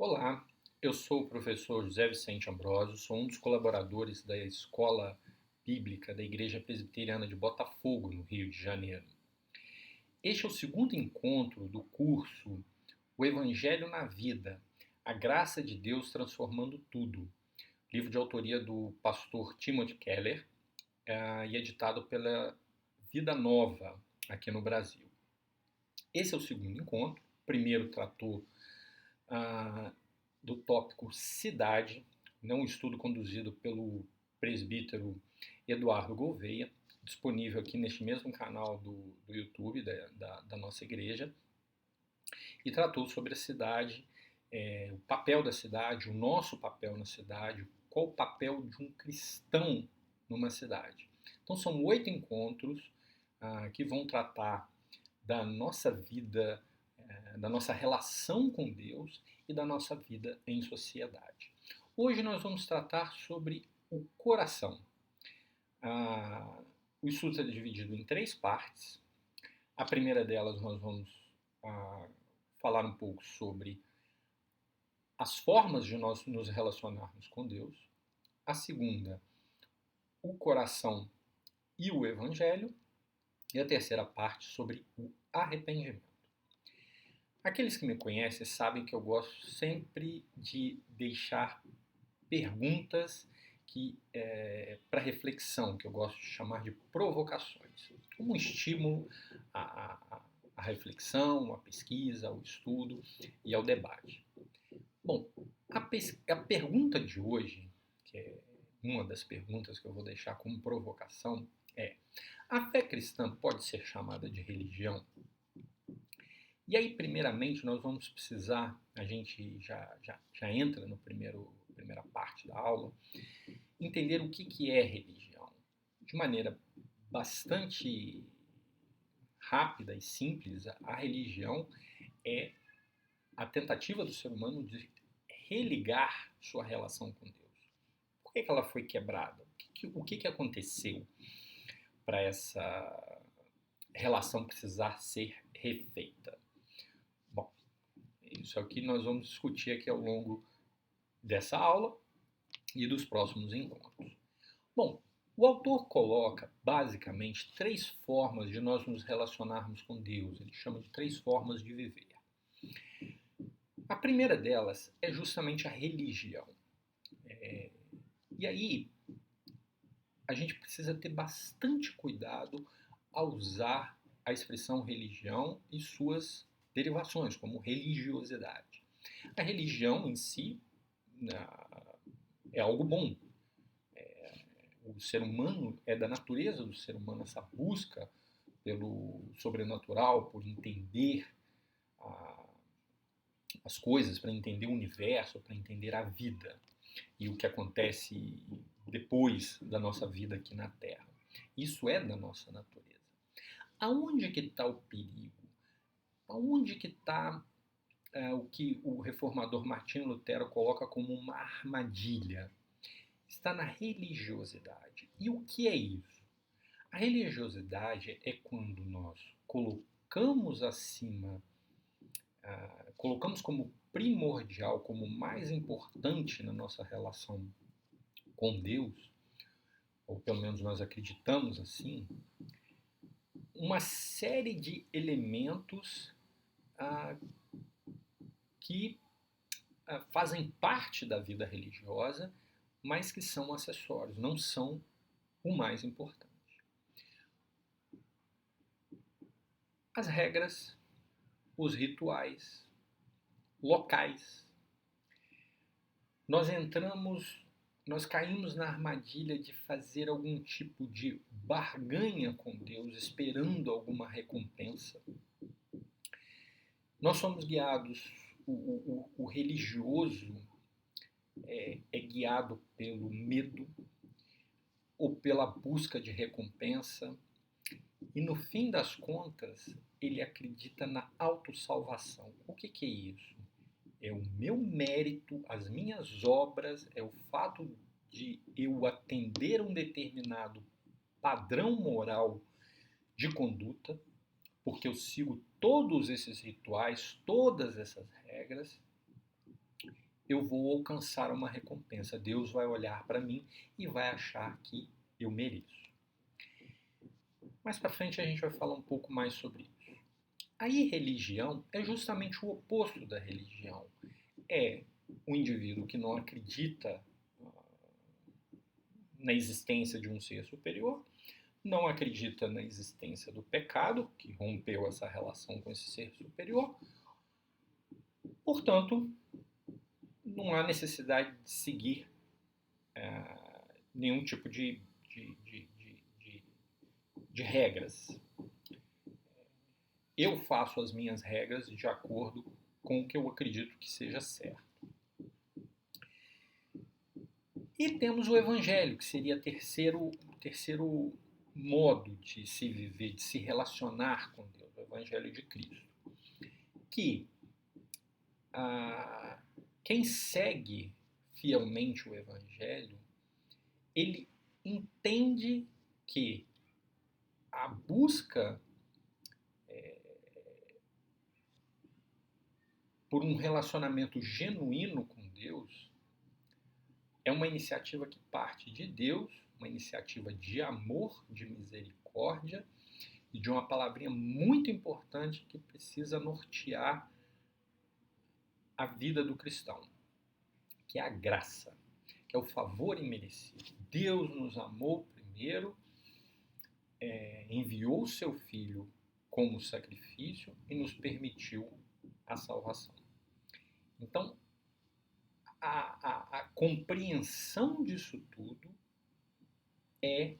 Olá, eu sou o professor José Vicente Ambrosio, sou um dos colaboradores da Escola Bíblica da Igreja Presbiteriana de Botafogo, no Rio de Janeiro. Este é o segundo encontro do curso O Evangelho na Vida, a Graça de Deus Transformando Tudo, livro de autoria do pastor Timothy Keller e editado pela Vida Nova, aqui no Brasil. Esse é o segundo encontro. O primeiro tratou do tópico cidade, um estudo conduzido pelo presbítero Eduardo Gouveia, disponível aqui neste mesmo canal do YouTube da nossa igreja, e tratou sobre a cidade, o papel da cidade, o nosso papel na cidade, qual o papel de um cristão numa cidade. Então são 8 encontros que vão tratar da nossa vida, da nossa relação com Deus e da nossa vida em sociedade. Hoje nós vamos tratar sobre o coração. O estudo é dividido em 3 partes. A primeira delas nós vamos falar um pouco sobre as formas de nós nos relacionarmos com Deus. A segunda, o coração e o evangelho. E a terceira parte sobre o arrependimento. Aqueles que me conhecem sabem que eu gosto sempre de deixar perguntas para reflexão, que eu gosto de chamar de provocações, como um estímulo à reflexão, à pesquisa, ao estudo e ao debate. Bom, a pergunta de hoje, que é uma das perguntas que eu vou deixar como provocação, é: a fé cristã pode ser chamada de religião? E aí, primeiramente, nós vamos precisar, a gente já entra na primeira parte da aula, entender o que é religião. De maneira bastante rápida e simples, a religião é a tentativa do ser humano de religar sua relação com Deus. Por que ela foi quebrada? O que aconteceu para essa relação precisar ser refeita? Bom, isso é o que nós vamos discutir aqui ao longo dessa aula e dos próximos encontros. Bom, o autor coloca basicamente 3 formas de nós nos relacionarmos com Deus. Ele chama de 3 formas de viver. A primeira delas é justamente a religião. E aí, a gente precisa ter bastante cuidado ao usar a expressão religião e suas derivações, como religiosidade. A religião em si é algo bom. O ser humano, é da natureza do ser humano essa busca pelo sobrenatural, por entender as coisas, para entender o universo, para entender a vida e o que acontece depois da nossa vida aqui na Terra. Isso é da nossa natureza. Aonde que está o perigo? Aonde que está o que o reformador Martinho Lutero coloca como uma armadilha? Está na religiosidade. E o que é isso? A religiosidade é quando nós colocamos acima, colocamos como primordial, como mais importante na nossa relação com Deus, ou pelo menos nós acreditamos assim, uma série de elementos que fazem parte da vida religiosa, mas que são acessórios, não são o mais importante. As regras, os rituais, locais. Nós caímos na armadilha de fazer algum tipo de barganha com Deus, esperando alguma recompensa. Nós somos guiados, o religioso é guiado pelo medo ou pela busca de recompensa, e no fim das contas ele acredita na autossalvação. O que é isso? É o meu mérito, as minhas obras, é o fato de eu atender um determinado padrão moral de conduta, porque eu sigo todos esses rituais, todas essas regras, eu vou alcançar uma recompensa. Deus vai olhar para mim e vai achar que eu mereço. Mais para frente a gente vai falar um pouco mais sobre isso. A irreligião é justamente o oposto da religião. É o indivíduo que não acredita na existência de um ser superior, não acredita na existência do pecado, que rompeu essa relação com esse ser superior. Portanto, não há necessidade de seguir nenhum tipo de regras. Eu faço as minhas regras de acordo com o que eu acredito que seja certo. E temos o Evangelho, que seria o terceiro modo de se viver, de se relacionar com Deus, o Evangelho de Cristo. Que quem segue fielmente o Evangelho, ele entende que a busca por um relacionamento genuíno com Deus é uma iniciativa que parte de Deus, uma iniciativa de amor, de misericórdia e de uma palavrinha muito importante que precisa nortear a vida do cristão, que é a graça, que é o favor imerecido. Deus nos amou primeiro, enviou o seu Filho como sacrifício e nos permitiu a salvação. Então, a compreensão disso tudo é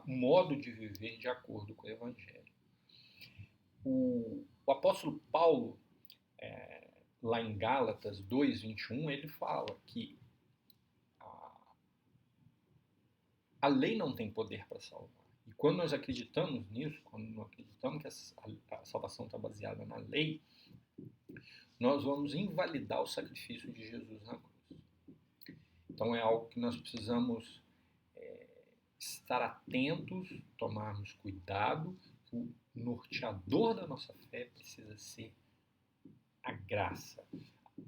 o modo de viver de acordo com o Evangelho. O apóstolo Paulo, lá em Gálatas 2:21, ele fala que a lei não tem poder para salvar. E quando nós acreditamos nisso, quando nós acreditamos que a salvação está baseada na lei, nós vamos invalidar o sacrifício de Jesus na cruz. Então é algo que nós precisamos estar atentos, tomarmos cuidado. O norteador da nossa fé precisa ser a graça.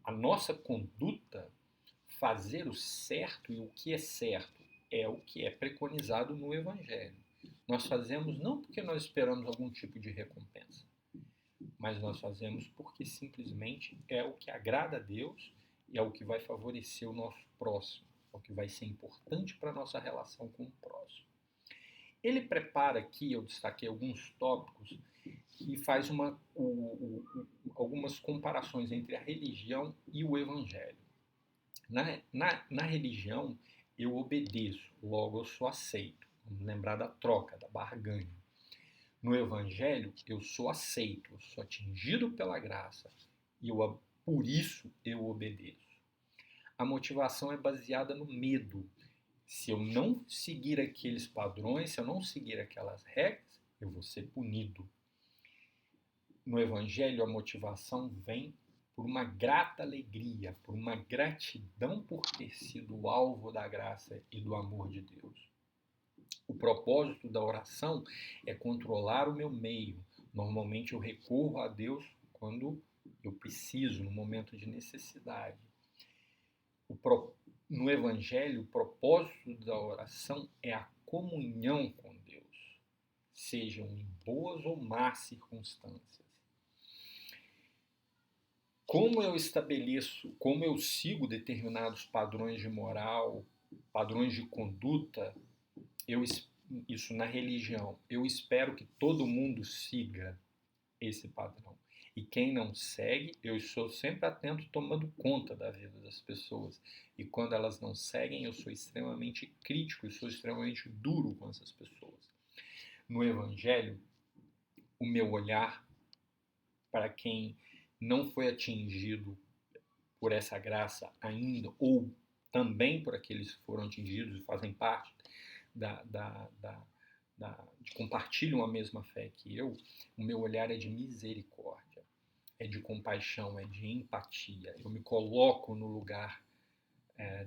A nossa conduta, fazer o certo, e o que é certo é o que é preconizado no Evangelho. Nós fazemos não porque nós esperamos algum tipo de recompensa, mas nós fazemos porque simplesmente é o que agrada a Deus e é o que vai favorecer o nosso próximo, é o que vai ser importante para a nossa relação com o próximo. Ele prepara aqui, eu destaquei alguns tópicos, e faz algumas comparações entre a religião e o Evangelho. Na religião, eu obedeço, logo eu sou aceito. Vamos lembrar da troca, da barganha. No Evangelho, eu sou aceito, eu sou atingido pela graça e por isso eu obedeço. A motivação é baseada no medo. Se eu não seguir aqueles padrões, se eu não seguir aquelas regras, eu vou ser punido. No Evangelho, a motivação vem por uma grata alegria, por uma gratidão por ter sido alvo da graça e do amor de Deus. O propósito da oração é controlar o meu meio. Normalmente eu recorro a Deus quando eu preciso, no momento de necessidade. No Evangelho, o propósito da oração é a comunhão com Deus, sejam em boas ou más circunstâncias. Como eu estabeleço, como eu sigo determinados padrões de moral, padrões de conduta, isso na religião, eu espero que todo mundo siga esse padrão. E quem não segue, eu estou sempre atento, tomando conta da vida das pessoas. E quando elas não seguem, eu sou extremamente crítico, eu sou extremamente duro com essas pessoas. No Evangelho, o meu olhar para quem não foi atingido por essa graça ainda, ou também por aqueles que foram atingidos e fazem parte de compartilham a mesma fé que eu, o meu olhar é de misericórdia, é de compaixão, é de empatia. Eu me coloco no lugar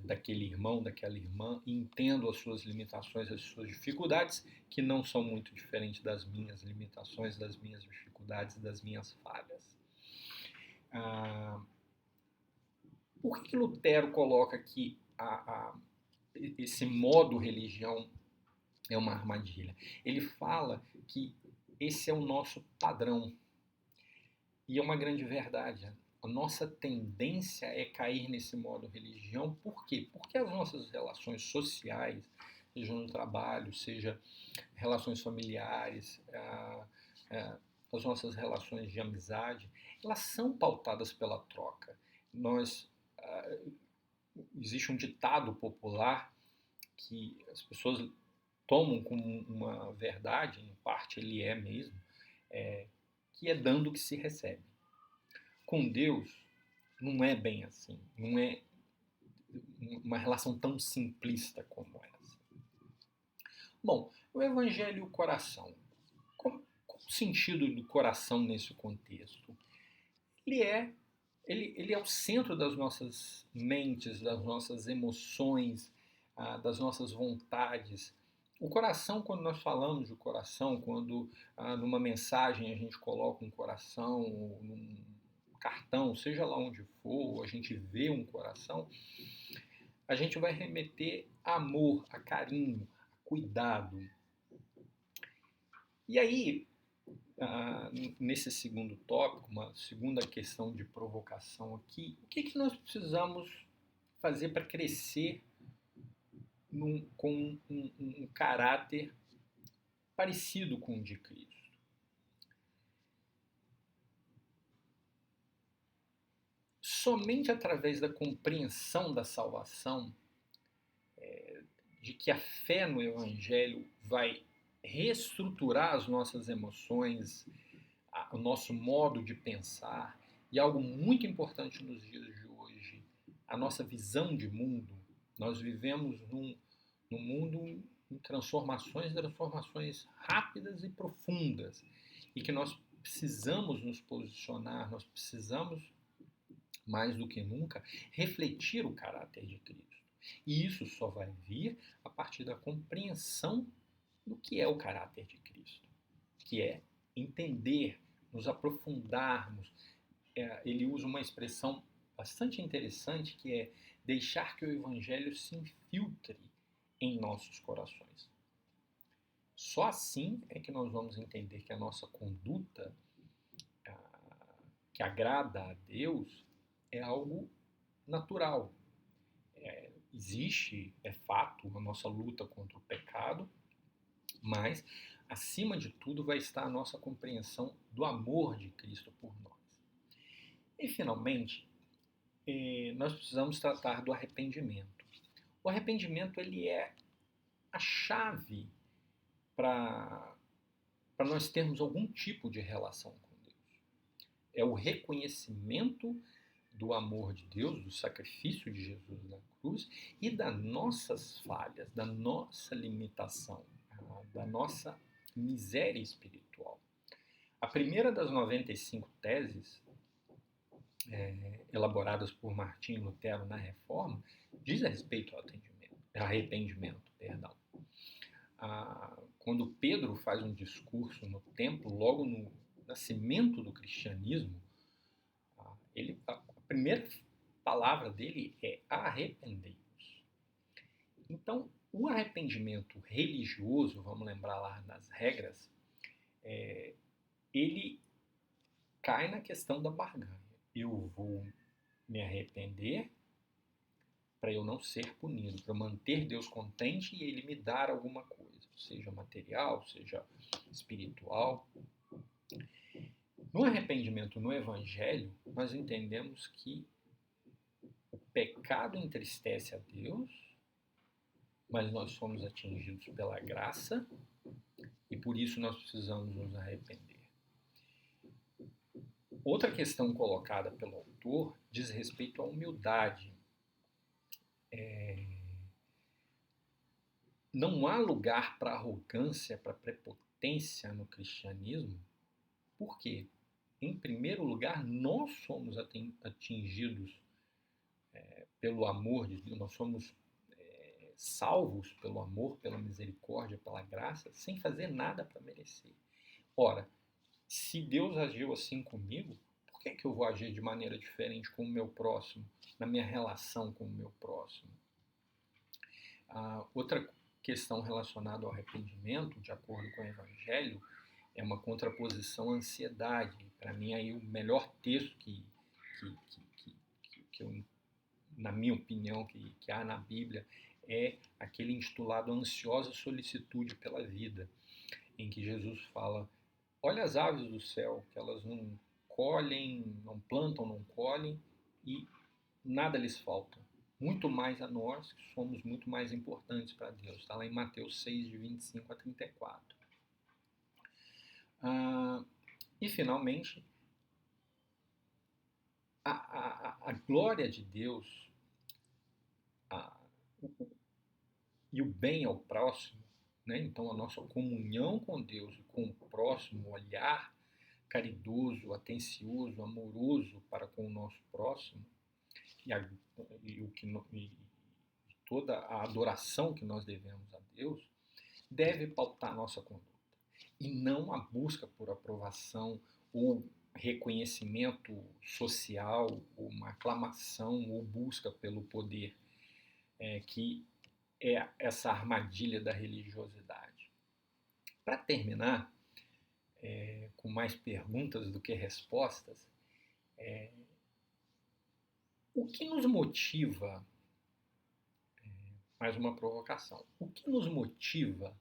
daquele irmão, daquela irmã, e entendo as suas limitações, as suas dificuldades, que não são muito diferentes das minhas limitações, das minhas dificuldades, das minhas falhas. Por que Lutero coloca que esse modo religião é uma armadilha? Ele fala que esse é o nosso padrão. E é uma grande verdade. A nossa tendência é cair nesse modo religião. Por quê? Porque as nossas relações sociais, seja no trabalho, seja relações familiares, as nossas relações de amizade, elas são pautadas pela troca. Nós, existe um ditado popular que as pessoas tomam como uma verdade, em parte ele é mesmo, que é dando o que se recebe. Com Deus, não é bem assim. Não é uma relação tão simplista como essa. Bom, o Evangelho e o coração. Qual o sentido do coração nesse contexto? Ele é, ele é o centro das nossas mentes, das nossas emoções, das nossas vontades. O coração, quando nós falamos de coração, quando numa mensagem a gente coloca um coração, num cartão, seja lá onde for, a gente vê um coração, a gente vai remeter a amor, a carinho, a cuidado. E aí, nesse segundo tópico, uma segunda questão de provocação aqui, o que nós precisamos fazer para crescer com um caráter parecido com o de Cristo? Somente através da compreensão da salvação, de que a fé no Evangelho vai reestruturar as nossas emoções, o nosso modo de pensar, e algo muito importante nos dias de hoje, a nossa visão de mundo. Nós vivemos num mundo em transformações rápidas e profundas, e que nós precisamos nos posicionar, nós precisamos, mais do que nunca, refletir o caráter de Cristo. E isso só vai vir a partir da compreensão do que é o caráter de Cristo, que é entender, nos aprofundarmos. Ele usa uma expressão bastante interessante que é deixar que o Evangelho se infiltre em nossos corações. Só assim é que nós vamos entender que a nossa conduta, que agrada a Deus, é algo natural. Existe, é fato, a nossa luta contra o pecado, mas, acima de tudo, vai estar a nossa compreensão do amor de Cristo por nós. E, finalmente, nós precisamos tratar do arrependimento. O arrependimento ele é a chave para nós termos algum tipo de relação com Deus. É o reconhecimento do amor de Deus, do sacrifício de Jesus na cruz e das nossas falhas, da nossa limitação, da nossa miséria espiritual. A primeira das 95 teses elaboradas por Martinho Lutero na Reforma diz a respeito ao arrependimento. Quando Pedro faz um discurso no templo, logo no nascimento do cristianismo, a primeira palavra dele é arrependei-vos. Então, o arrependimento religioso, vamos lembrar lá nas regras, ele cai na questão da barganha. Eu vou me arrepender para eu não ser punido, para manter Deus contente e Ele me dar alguma coisa, seja material, seja espiritual. No arrependimento no Evangelho, nós entendemos que o pecado entristece a Deus, mas nós somos atingidos pela graça e por isso nós precisamos nos arrepender. Outra questão colocada pelo autor diz respeito à humildade. Não há lugar para arrogância, para prepotência no cristianismo. Por quê? Em primeiro lugar, nós somos atingidos pelo amor de Deus, nós somos salvos pelo amor, pela misericórdia, pela graça, sem fazer nada para merecer. Ora, se Deus agiu assim comigo, por que eu vou agir de maneira diferente com o meu próximo? na minha relação com o meu próximo. Outra questão relacionada ao arrependimento, de acordo com o Evangelho, é uma contraposição à ansiedade. Para mim, aí o melhor texto que eu, na minha opinião, que há na Bíblia, é aquele intitulado Ansiosa Solicitude pela Vida, em que Jesus fala: olha as aves do céu, que elas não colhem, não plantam, não colhem, e nada lhes falta. Muito mais a nós, que somos muito mais importantes para Deus. Está lá em Mateus 6, de 25 a 34. E, finalmente, a glória de Deus e o bem ao próximo, né? Então a nossa comunhão com Deus e com o próximo, olhar caridoso, atencioso, amoroso para com o nosso próximo, e toda a adoração que nós devemos a Deus, deve pautar a nossa conduta. E não a busca por aprovação ou reconhecimento social, ou uma aclamação ou busca pelo poder, que é essa armadilha da religiosidade. Para terminar, com mais perguntas do que respostas, o que nos motiva, mais uma provocação, o que nos motiva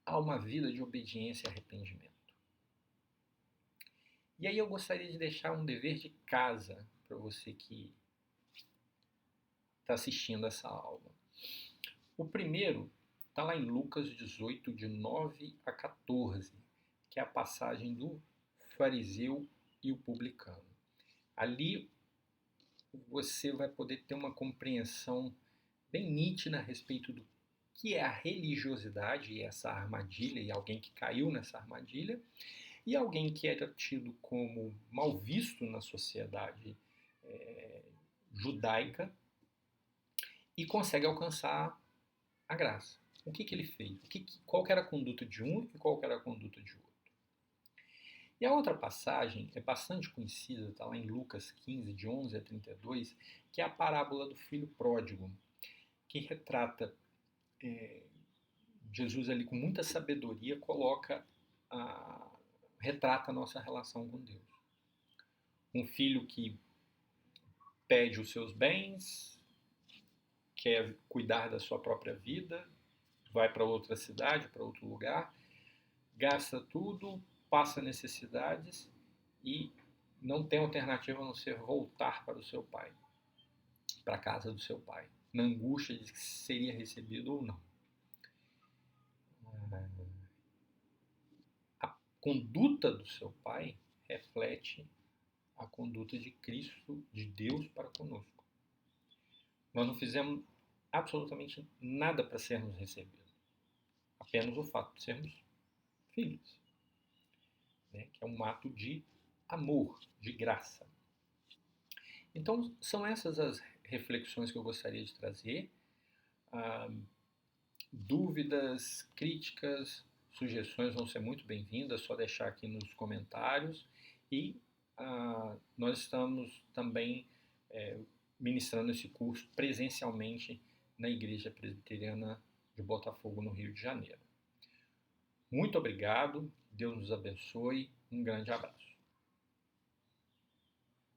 a uma vida de obediência e arrependimento? E aí eu gostaria de deixar um dever de casa para você que está assistindo essa aula. O primeiro está lá em Lucas 18, de 9 a 14, que é a passagem do fariseu e o publicano. Ali você vai poder ter uma compreensão bem nítida a respeito do que é a religiosidade e essa armadilha, e alguém que caiu nessa armadilha, e alguém que era tido como mal visto na sociedade judaica e consegue alcançar a graça. O que ele fez? Qual que era a conduta de um e qual que era a conduta de outro? E a outra passagem é bastante conhecida, está lá em Lucas 15, de 11 a 32, que é a parábola do filho pródigo, que retrata Jesus ali com muita sabedoria, retrata a nossa relação com Deus. Um filho que pede os seus bens, quer cuidar da sua própria vida, vai para outra cidade, para outro lugar, gasta tudo, passa necessidades e não tem alternativa a não ser voltar para o seu pai, para a casa do seu pai, na angústia de que seria recebido ou não. A conduta do seu pai reflete a conduta de Cristo, de Deus para conosco. Nós não fizemos absolutamente nada para sermos recebidos, apenas o fato de sermos filhos, né? Que é um ato de amor, de graça. Então, são essas as reflexões que eu gostaria de trazer. Dúvidas, críticas, sugestões vão ser muito bem-vindas, é só deixar aqui nos comentários. E nós estamos também ministrando esse curso presencialmente na Igreja Presbiteriana de Botafogo, no Rio de Janeiro. Muito obrigado, Deus nos abençoe, um grande abraço.